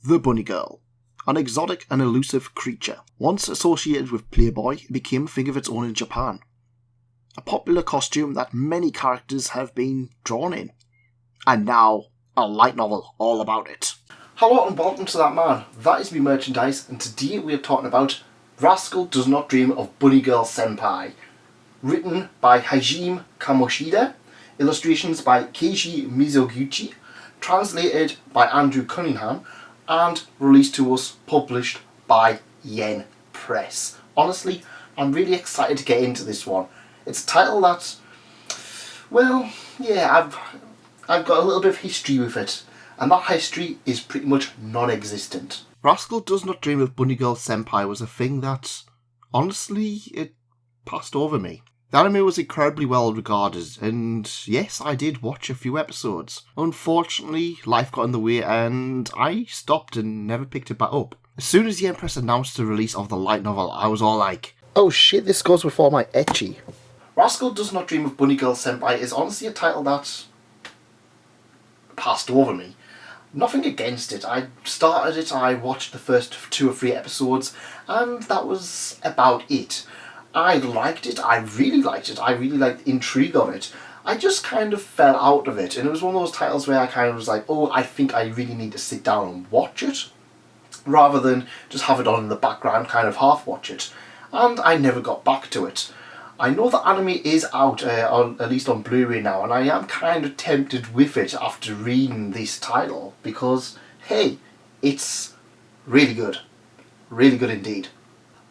The Bunny Girl. An exotic and elusive creature. Once associated with Playboy, it became a thing of its own in Japan. A popular costume that many characters have been drawn in. And now, a light novel all about it. Hello and welcome to That Man. That is me merchandise, and today we are talking about Rascal Does Not Dream of Bunny Girl Senpai. Written by Hajime Kamoshida, illustrations by Keiji Mizoguchi, translated by Andrew Cunningham, and released to us, published by Yen Press. Honestly, I'm really excited to get into this one. It's a title that, well, yeah, I've got a little bit of history with it, and that history is pretty much non-existent. Rascal Does Not Dream of Bunny Girl Senpai was a thing that, honestly, it passed over me. The anime was incredibly well regarded, and yes, I did watch a few episodes. Unfortunately, life got in the way and I stopped and never picked it back up. As soon as the Empress announced the release of the light novel, I was all like, oh shit, this goes with all my ecchi. Rascal Does Not Dream of Bunny Girl Senpai is honestly a title that passed over me. Nothing against it. I started it, I watched the first 2 or 3 episodes, and that was about it. I liked it, I really liked the intrigue of it. I just kind of fell out of it, and it was one of those titles where I kind of was like, oh, I think I really need to sit down and watch it, rather than just have it on in the background, kind of half watch it. And I never got back to it. I know the anime is out, at least on Blu-ray now, and I am kind of tempted with it after reading this title, because, hey, it's really good. Really good indeed.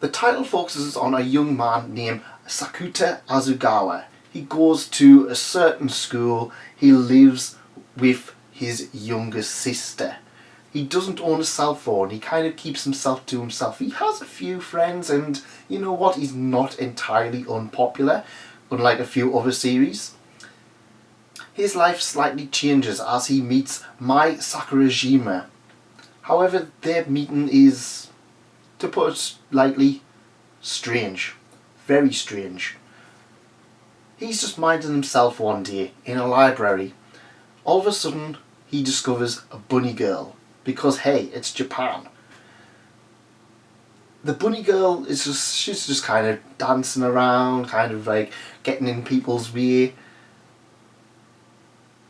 The title focuses on a young man named Sakuta Azugawa. He goes to a certain school. He lives with his younger sister. He doesn't own a cell phone. He kind of keeps himself to himself. He has a few friends, and you know what? He's not entirely unpopular, unlike a few other series. His life slightly changes as he meets Mai Sakurajima. However, their meeting is, to put it lightly, strange. Very strange. He's just minding himself one day in a library. All of a sudden, he discovers a bunny girl. Because, hey, it's Japan. The bunny girl is she's just kind of dancing around, kind of like getting in people's way.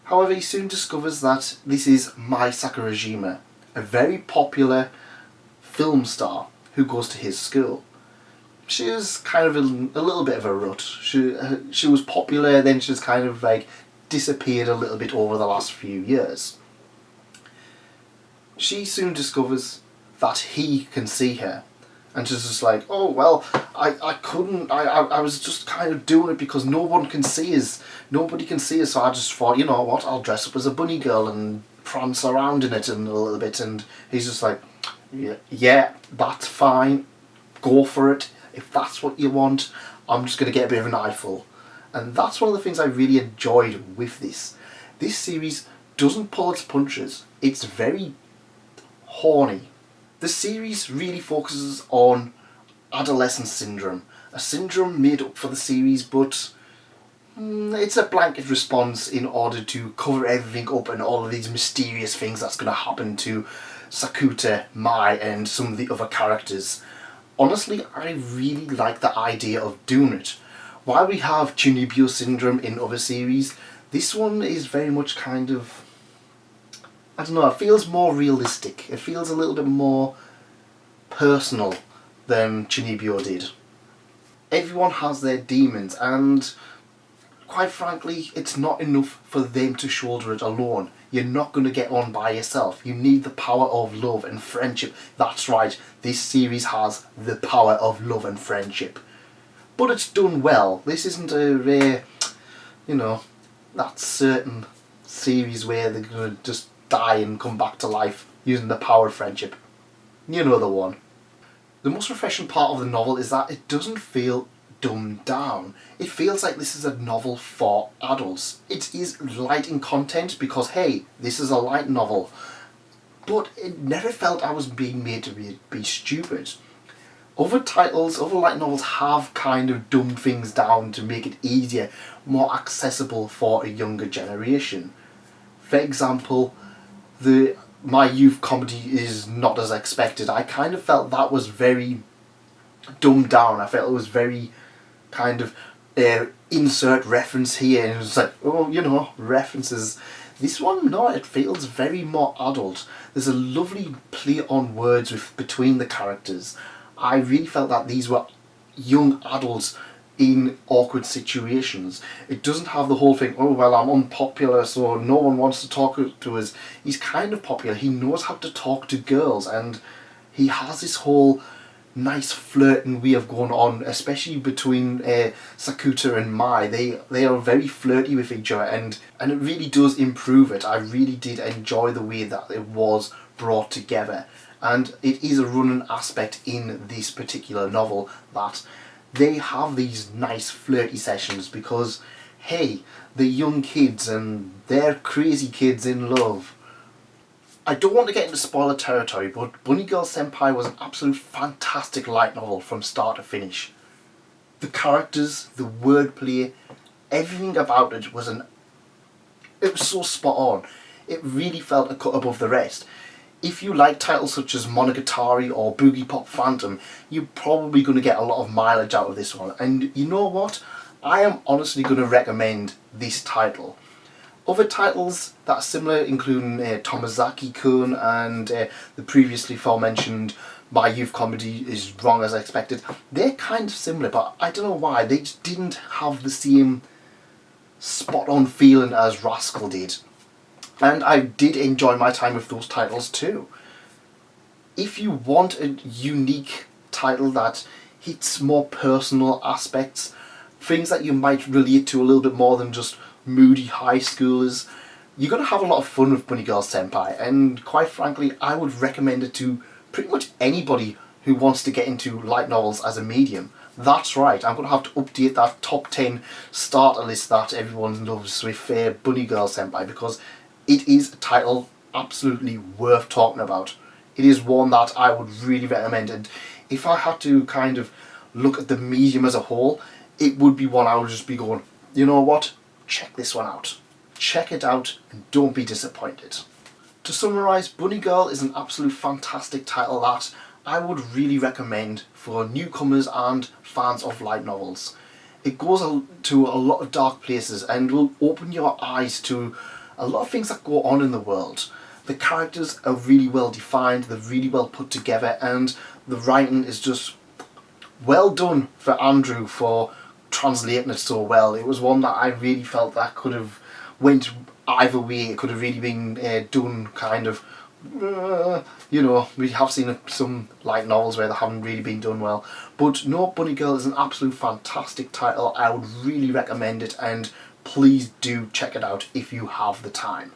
However, he soon discovers that this is Mai Sakurajima, a very popular film star who goes to his school. She is kind of a little bit of a rut. She was popular, then she's kind of like disappeared a little bit over the last few years. She soon discovers that he can see her, and she's just like, oh well, I was just kind of doing it because nobody can see us, so I just thought, you know what, I'll dress up as a bunny girl and prance around in it a little bit. And he's just like, yeah, that's fine, go for it, if that's what you want. I'm just going to get a bit of an eyeful. And that's one of the things I really enjoyed with this. This series doesn't pull its punches. It's very horny. The series really focuses on adolescent syndrome. A syndrome made up for the series, but it's a blanket response in order to cover everything up and all of these mysterious things that's going to happen to Sakuta, Mai, and some of the other characters. Honestly, I really like the idea of doing it. While we have Chunibyo syndrome in other series, this one is very much kind of, I don't know, it feels more realistic. It feels a little bit more personal than Chunibyo did. Everyone has their demons, and quite frankly, it's not enough for them to shoulder it alone. You're not going to get on by yourself. You need the power of love and friendship. That's right, this series has the power of love and friendship. But it's done well. This isn't a rare, that certain series where they're going to just die and come back to life using the power of friendship. You know the one. The most refreshing part of the novel is that it doesn't feel dumbed down. It feels like this is a novel for adults. It is light in content because, hey, this is a light novel. But it never felt I was being made to be stupid. Other light novels have kind of dumbed things down to make it easier, more accessible for a younger generation. For example, the My Youth Comedy is Not As Expected, I kind of felt that was very dumbed down. I felt it was very kind of insert reference here, and it was like, oh, you know, references. This one, no, it feels very more adult. There's a lovely play on words between the characters. I really felt that these were young adults in awkward situations. It doesn't have the whole thing, oh well, I'm unpopular so no one wants to talk to us. He's kind of popular, he knows how to talk to girls, and he has this whole nice flirting way of going on, especially between Sakuta and Mai. They are very flirty with each other, and it really does improve it. I really did enjoy the way that it was brought together, and it is a running aspect in this particular novel that they have these nice flirty sessions because, hey, they're young kids and they're crazy kids in love. I don't want to get into spoiler territory, but Bunny Girl Senpai was an absolute fantastic light novel from start to finish. The characters, the wordplay, everything about it was so spot on. It really felt a cut above the rest. If you like titles such as Monogatari or Boogie Pop Phantom, you're probably going to get a lot of mileage out of this one. And you know what? I am honestly going to recommend this title. Other titles that are similar, including Tomazaki-kun and the previously aforementioned My Youth Comedy is Wrong As Expected, they're kind of similar, but I don't know why. They just didn't have the same spot-on feeling as Rascal did. And I did enjoy my time with those titles too. If you want a unique title that hits more personal aspects, things that you might relate to a little bit more than just moody high schoolers, you're going to have a lot of fun with Bunny Girl Senpai, and quite frankly I would recommend it to pretty much anybody who wants to get into light novels as a medium. That's right, I'm going to have to update that top 10 starter list that everyone loves with Bunny Girl Senpai, because it is a title absolutely worth talking about. It is one that I would really recommend, and if I had to kind of look at the medium as a whole, it would be one I would just be going, you know what, check this one out. Check it out and don't be disappointed. To summarise, Bunny Girl is an absolute fantastic title that I would really recommend for newcomers and fans of light novels. It goes to a lot of dark places and will open your eyes to a lot of things that go on in the world. The characters are really well defined, they're really well put together, and the writing is just well done for Andrew for translating it so well. It was one that I really felt that could have went either way. It could have really been done kind of, you know, we have seen some light novels where they haven't really been done well. But no, Bunny Girl is an absolute fantastic title. I would really recommend it, and please do check it out if you have the time.